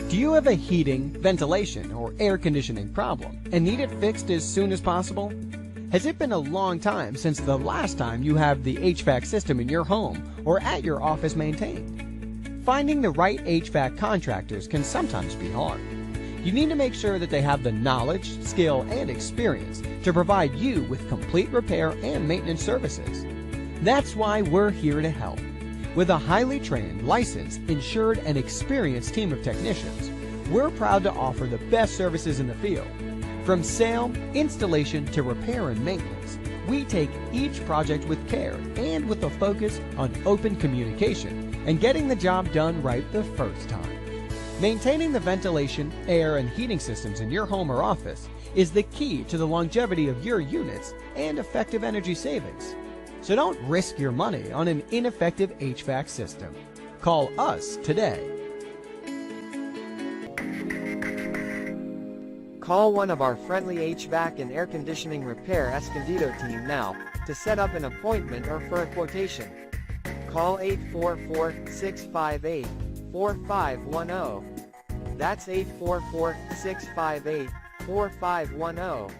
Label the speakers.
Speaker 1: Do you have a heating, ventilation, or air conditioning problem and need it fixed as soon as possible? Has it been a long time since the last time you have the HVAC system in your home or at your office maintained? Finding the right HVAC contractors can sometimes be hard. You need to make sure that they have the knowledge, skill, and experience to provide you with complete repair and maintenance services. That's why we're here to help. With a highly trained, licensed, insured, and experienced team of technicians, we're proud to offer the best services in the field. From sale, installation, to repair and maintenance, we take each project with care and with a focus on open communication and getting the job done right the first time. Maintaining the ventilation, air, and heating systems in your home or office is the key to the longevity of your units and effective energy savings. So don't risk your money on an ineffective HVAC system. Call us today.
Speaker 2: Call one of our friendly HVAC and air conditioning repair Escondido team now to set up an appointment or for a quotation. Call 844-658-4510. That's 844-658-4510.